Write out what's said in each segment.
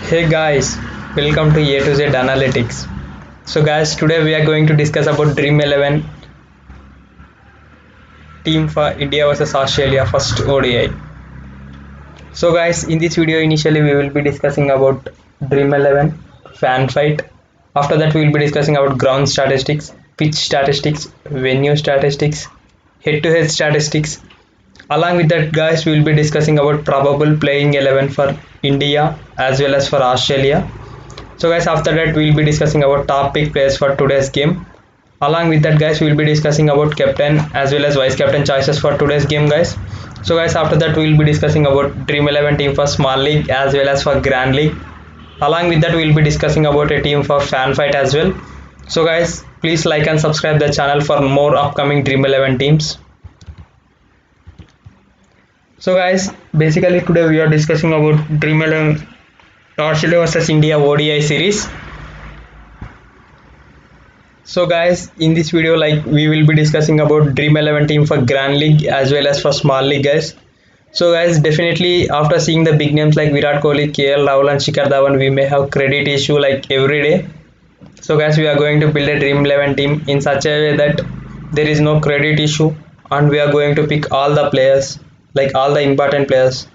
Hey guys, welcome to A to Z Analytics. So guys, today we are going to discuss about Dream 11 team for India versus Australia first ODI. So guys, in this video initially we will be discussing about Dream 11 fan fight. After that we will be discussing about ground statistics, pitch statistics, venue statistics, head-to-head statistics. Along with that guys, we will be discussing about probable playing 11 for India as well as for Australia. So guys, after that we will be discussing about top pick players for today's game. Along with that guys, we will be discussing about captain as well as vice captain choices for today's game guys. So guys, after that we will be discussing about Dream 11 team for small league as well as for grand league. Along with that we will be discussing about a team for fan fight as well. So guys, please like and subscribe the channel for more upcoming Dream 11 teams. So guys, basically today we are discussing about Dream 11 Australia versus India ODI series. So guys, in this video we will be discussing about Dream 11 team for Grand League as well as for Small League guys. So guys, definitely after seeing the big names like Virat Kohli, KL Rahul and Shikhar Dhawan, we may have credit issue like every day. So guys, we are going to build a Dream 11 team in such a way that there is no credit issue and we are going to pick all the players, like all the important players.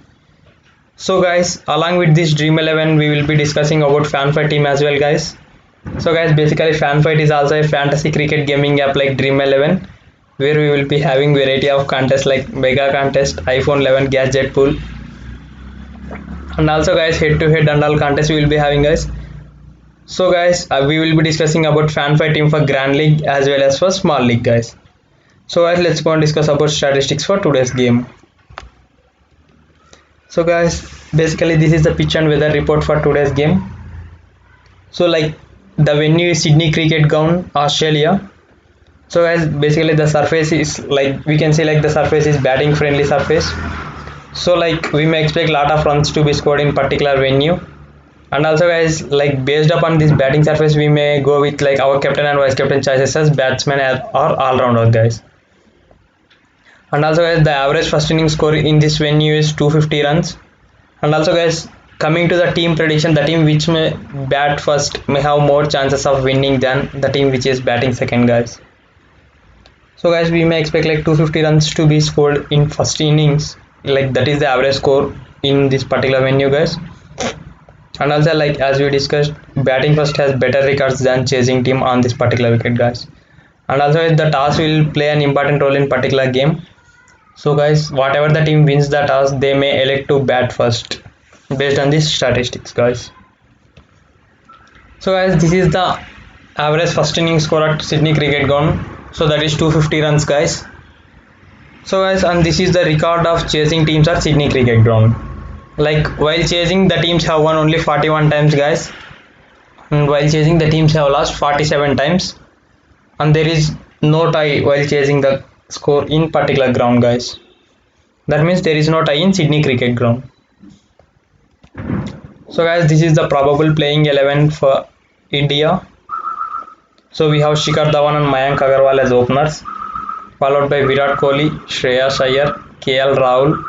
So guys, along with this Dream 11 we will be discussing about FanFight team as well guys. So guys, basically FanFight is also a fantasy cricket gaming app like Dream 11 where we will be having variety of contests like mega contest, iPhone 11 gadget pool, and also guys head to head and all contests we will be having guys. So guys, we will be discussing about FanFight team for Grand League as well as for Small League guys. So guys, let's go and discuss about statistics for today's game. So guys, basically this is the pitch and weather report for today's game. So like the venue is Sydney Cricket Ground, Australia. So guys, basically the surface is like we can say like the surface is batting friendly surface. So like we may expect lot of runs to be scored in particular venue. And also guys, like based upon this batting surface, we may go with like our captain and vice captain choices as batsmen or all-rounder guys. And also guys, the average first inning score in this venue is 250 runs. And also guys, coming to the team prediction, the team which may bat first may have more chances of winning than the team which is batting second guys. So guys, we may expect like 250 runs to be scored in first innings, like that is the average score in this particular venue guys. And also like as we discussed, batting first has better records than chasing team on this particular wicket guys. And also the toss will play an important role in particular game. So guys, whatever the team wins the toss, they may elect to bat first based on these statistics guys. So guys, this is the average first inning score at Sydney Cricket Ground. So that is 250 runs guys. So guys, and this is the record of chasing teams at Sydney Cricket Ground. Like while chasing, the teams have won only 41 times guys, and while chasing the teams have lost 47 times, and there is no tie while chasing the score in particular ground guys. That means there is no tie in Sydney Cricket Ground. So guys, this is the probable playing 11 for India. So we have Shikhar Dhawan and Mayank Agarwal as openers, followed by Virat Kohli, Shreyas Iyer, KL Rahul,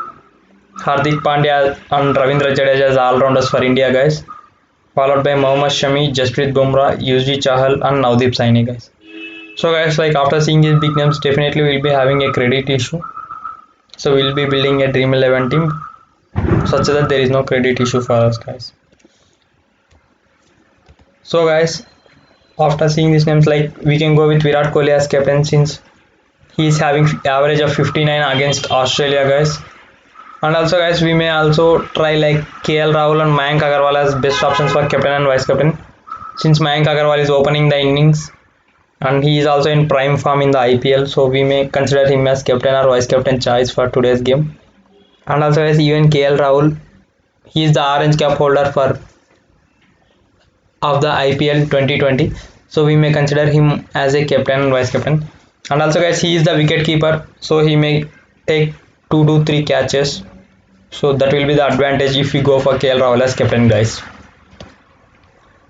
Hardik Pandya and Ravindra Jadeja as all-rounders for India guys, followed by Mohammad Shami, Jasprit Bumrah, Yuzvendra Chahal and Navdeep Saini guys. So guys, like after seeing these big names, definitely we'll be having a credit issue. So we'll be building a Dream 11 team such that there is no credit issue for us guys. So guys, after seeing these names, like we can go with Virat Kohli as captain since he is having average of 59 against Australia guys. And also guys, we may also try like KL Rahul and Mayank Agarwal as best options for captain and vice captain since Mayank Agarwal is opening the innings and he is also in prime form in the IPL, so we may consider him as captain or vice captain choice for today's game. And also guys, even KL Rahul, he is the orange cap holder for of the IPL 2020, so we may consider him as a captain and vice captain. And also guys, he is the wicket keeper, so he may take 2 to 3 catches, so that will be the advantage if we go for KL Rahul as captain guys.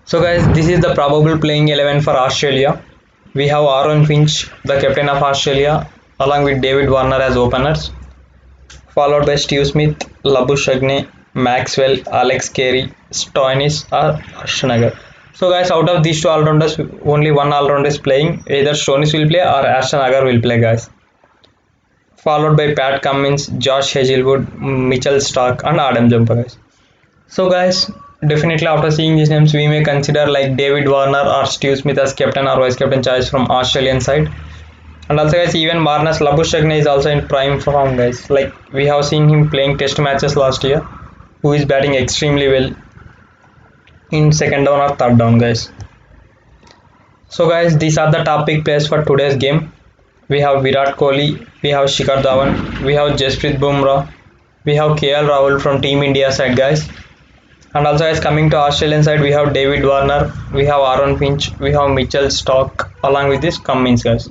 So guys, this is the probable playing 11 for Australia. We have Aaron Finch, the captain of Australia, along with David Warner as openers, followed by Steve Smith, Labuschagne, Maxwell, Alex Carey, Stoinis, or Ashton. So guys, out of these two all-rounders, only one all-rounder is playing. Either Stoinis will play or Ashton Agar will play, guys. Followed by Pat Cummins, Josh Hazelwood, Mitchell Stark, and Adam Jumper, guys. So guys, definitely after seeing these names, we may consider like David Warner or Steve Smith as captain or vice captain choice from Australian side. And also guys, even Marnus Labuschagne is also in prime form, guys. Like we have seen him playing test matches last year, who is batting extremely well in second down or third down, guys. So guys, these are the top pick players for today's game. We have Virat Kohli, we have Shikhar Dhawan, we have Jasprit Bumrah, we have KL Rahul from Team India side, guys. And also guys, coming to Australian side, we have David Warner, we have Aaron Finch, we have Mitchell Stark, along with this Cummins, guys.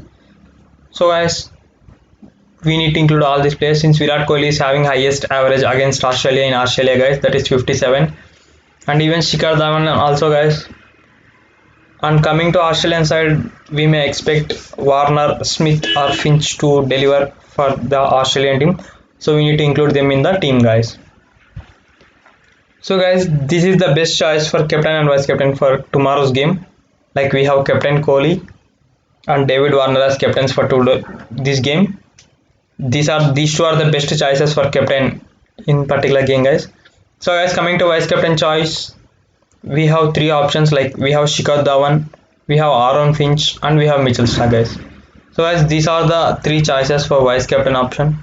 So guys, we need to include all these players since Virat Kohli is having highest average against Australia in Australia, guys, that is 57. And even Shikhar Dhawan also, guys. And coming to Australian side, we may expect Warner, Smith or Finch to deliver for the Australian team. So we need to include them in the team, guys. So guys, this is the best choice for captain and vice captain for tomorrow's game. Like we have Captain Kohli and David Warner as captains for this game. These two are the best choices for captain in particular game, guys. So guys, coming to vice captain choice, we have three options. Like we have Shikhar Dhawan, we have Aaron Finch, and we have Mitchell Stark, guys. So guys, these are the three choices for vice captain option.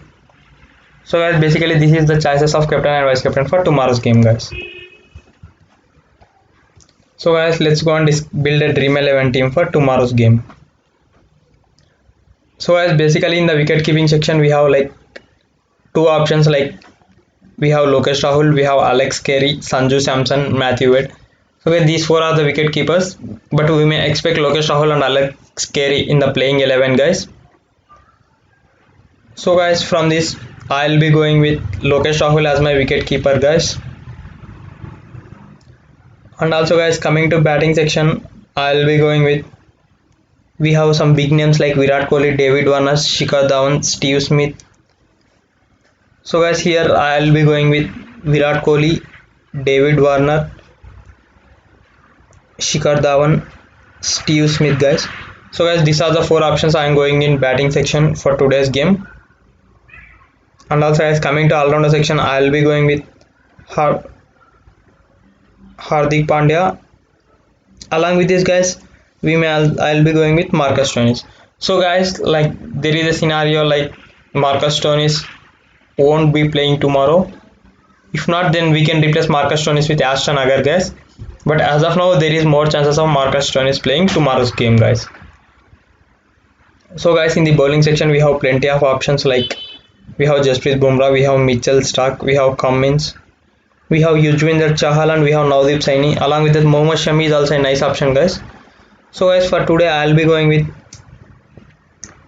So guys, basically this is the choices of captain and vice captain for tomorrow's game, guys. So guys, let's go and build a dream 11 team for tomorrow's game. So guys, basically in the wicket keeping section, we have like two options. Like we have Lokesh Rahul, we have Alex Carey, Sanju Samson, Matthew Wade. So guys, these four are the wicket keepers, but we may expect Lokesh Rahul and Alex Carey in the playing 11, guys. So guys, from this I'll be going with Lokesh Rahul as my wicket keeper, guys. And also guys, coming to batting section, I'll be going with, we have some big names like Virat Kohli, David Warner, Shikhar Dhawan, Steve Smith. So guys, here I'll be going with Virat Kohli, David Warner, Shikhar Dhawan, Steve Smith, guys. So guys, these are the four options I'm going in batting section for today's game. And also guys, coming to all-rounder section, I'll be going with Hardik Pandya. Along with this, guys, I'll be going with Marcus Stoinis. So guys, like there is a scenario like Marcus Stoinis won't be playing tomorrow. If not, then we can replace Marcus Stoinis with Ashton Agar, guys. But as of now, there is more chances of Marcus Stoinis playing tomorrow's game, guys. So guys, in the bowling section, we have plenty of options. Like we have Jasprit Bumrah, we have Mitchell Stark, we have Cummins, we have Yuzvendra Chahal, and we have Navdeep Saini. Along with that, Mohammad Shami is also a nice option, guys. So guys, for today I'll be going with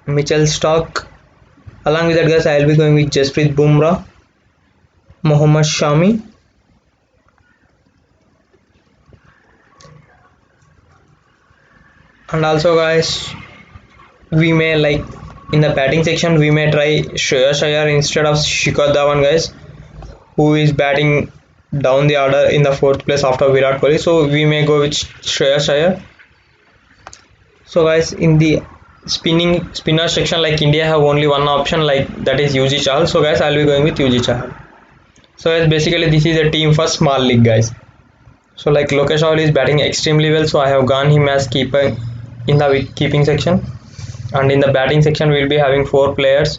Mitchell Stark. Along with that, guys, I'll be going with Jasprit Bumrah, Mohammad Shami, and also guys, we may like in the batting section we may try Shreyas Iyer instead of Shikhar Dhawan, guys, who is batting down the order in the fourth place after Virat Kohli. So we may go with Shreyas Iyer. So guys, in the spinner section, like India have only one option, like that is Yuji Chahal. So guys, I'll be going with Yuji Chahal. So guys, basically this is a team for small league, guys. So like Lokesh Rahul is batting extremely well, so I have gone him as keeper in the keeping section. And in the batting section, we'll be having four players: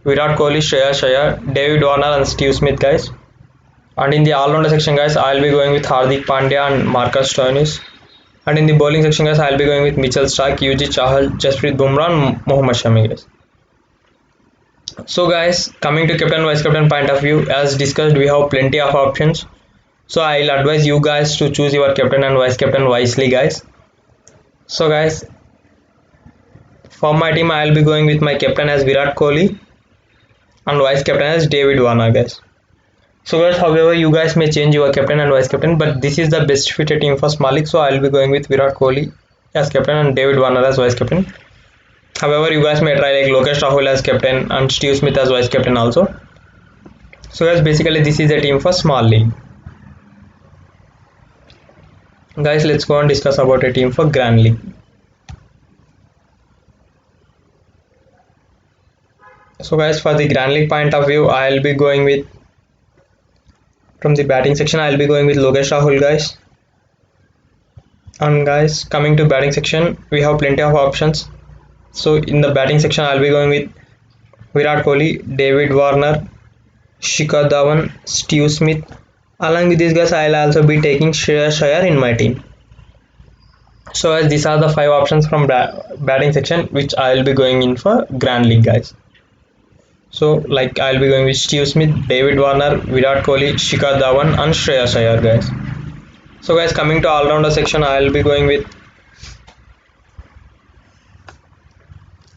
Virat Kohli, Shreyas Iyer, David Warner, and Steve Smith, guys. And in the all-rounder section, guys, I'll be going with Hardik Pandya and Marcus Stoinis. And in the bowling section, guys, I'll be going with Mitchell Stark, Yuji Chahal, Jasprit Bumrah, and Mohammad Shami, guys. So guys, coming to captain vice captain point of view, as discussed, we have plenty of options. So I'll advise you guys to choose your captain and vice captain wisely, guys. So guys, for my team, I'll be going with my captain as Virat Kohli and vice captain as David Warner, guys. So guys, however, you guys may change your captain and vice captain, but this is the best fitted team for small league. So I'll be going with Virat Kohli as captain and David Warner as vice captain. However, you guys may try like Lokesh Rahul as captain and Steve Smith as vice captain also. So guys, basically this is a team for small league. Guys, let's go and discuss about a team for grand league. So guys, for the grand league point of view, I'll be going with, from the batting section, I'll be going with Lokesh Rahul, guys. And guys, coming to batting section, we have plenty of options. So in the batting section, I'll be going with Virat Kohli, David Warner, Shikhar Dhawan, Steve Smith. Along with these guys, I'll also be taking Shreyas Iyer in my team. So as these are the 5 options from batting section which I'll be going in for grand league, guys. So like I'll be going with Steve Smith, David Warner, Virat Kohli, Shikhar Dhawan and Shreyas Iyer, guys. So guys, coming to all-rounder section, I'll be going with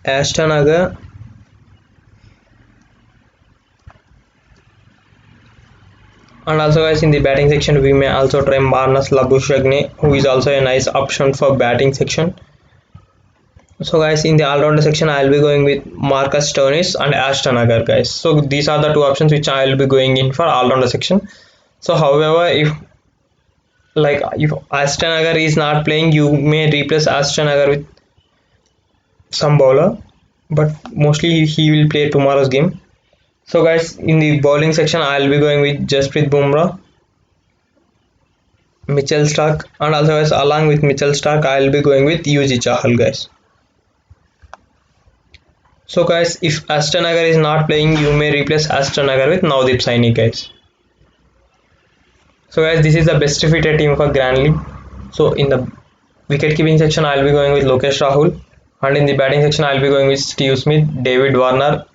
Ashton Agar, and also guys in the batting section we may also try Marnus Labuschagne, who is also a nice option for batting section. So guys, in the all-rounder section I'll be going with Marcus Stoinis and Ashton Agar, guys. So these are the 2 options which I'll be going in for all-rounder section. So however, if Ashton Agar is not playing, you may replace Ashton Agar with some bowler, but mostly he will play tomorrow's game. So guys, in the bowling section I'll be going with Jasprit Bumrah, Mitchell Starc, and also guys along with Mitchell Starc I'll be going with Yuji Chahal, guys. So guys, if Ashton Agar is not playing, you may replace Ashton Agar with Navdeep Saini, guys. So guys, this is the best fitted team for grand league. So in the wicket keeping section I'll be going with Lokesh Rahul, and in the batting section I'll be going with Steve Smith, David Warner,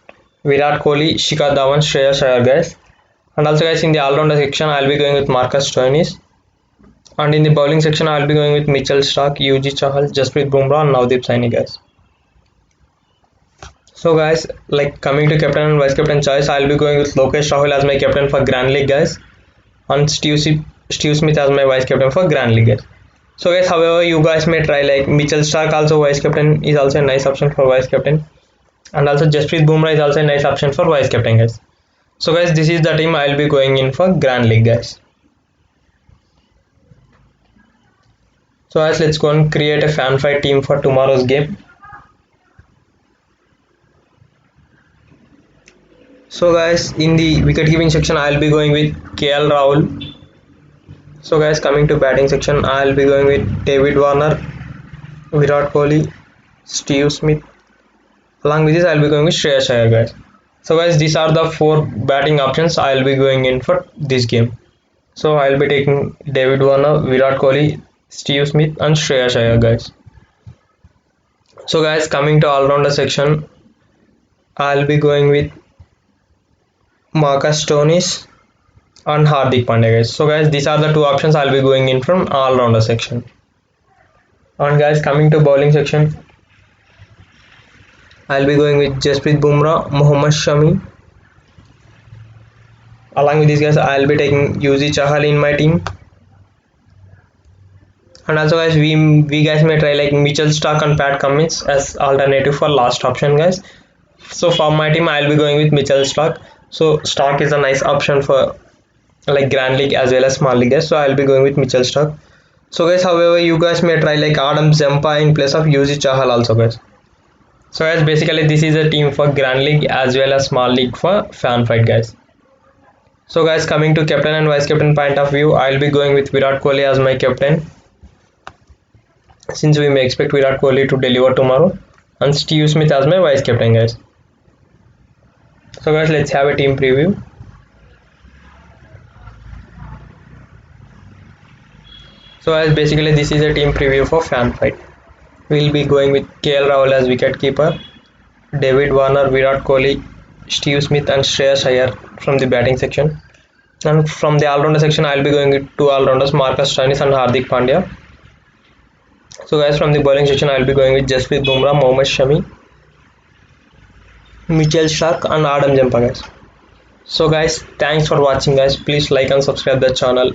Virat Kohli, Shikhar Dhawan, Shreyas Iyer, guys. And also guys, in the all-rounder section I'll be going with Marcus Stoinis, and in the bowling section I'll be going with Mitchell Starc, Yuji Chahal, Jasprit Bumrah and Navdeep Saini, guys. So guys, like coming to captain and vice captain choice, I'll be going with Lokesh Rahul as my captain for grand league, guys, and Steve Smith as my vice captain for grand league, guys. So guys, however, you guys may try like Mitchell Starc also vice captain is also a nice option for vice captain, and also Jasprit Bumrah is also a nice option for vice captain, guys. So guys, this is the team I'll be going in for grand league, guys. So guys, let's go and create a fan fight team for tomorrow's game. So guys, in the wicket keeping section I'll be going with KL Rahul. So guys, coming to batting section I'll be going with David Warner, Virat Kohli, Steve Smith. Along with this I'll be going with Shreyas Iyer, guys. So guys, these are the 4 batting options I'll be going in for this game. So I'll be taking David Warner, Virat Kohli, Steve Smith and Shreyas Iyer, guys. So guys, coming to all-rounder section, I'll be going with Marcus Stoinis and Hardik Pandya, guys. So guys, these are the 2 options I'll be going in from all-rounder section. And guys, coming to bowling section, I'll be going with Jasprit Bumrah, Mohammad Shami. Along with these guys, I'll be taking Yuji Chahal in my team. And also guys, we guys may try like Mitchell Starc and Pat Cummins as alternative for last option, guys. So for my team I'll be going with Mitchell Starc. So Starc is a nice option for like grand league as well as small league, guys. So I'll be going with Mitchell Starc. So guys, however, you guys may try like Adam Zampa in place of Yuji Chahal also, guys. So guys, basically this is a team for grand league as well as small league for fan fight, guys. So guys, coming to captain and vice captain point of view, I'll be going with Virat Kohli as my captain, since we may expect Virat Kohli to deliver tomorrow, and Steve Smith as my vice captain, guys. So guys, let's have a team preview. So guys, basically this is a team preview for fan fight. We'll be going with KL Rahul as wicket keeper, David Warner, Virat Kohli, Steve Smith and Shreyas Iyer from the batting section. And from the all-rounder section, I'll be going with 2 all-rounders, Marcus Stoinis and Hardik Pandya. So guys, from the bowling section, I'll be going with Jasprit Bumrah, Mohammad Shami, Mitchell Starc and Adam Zampa, guys. So guys, thanks for watching, guys. Please like and subscribe the channel.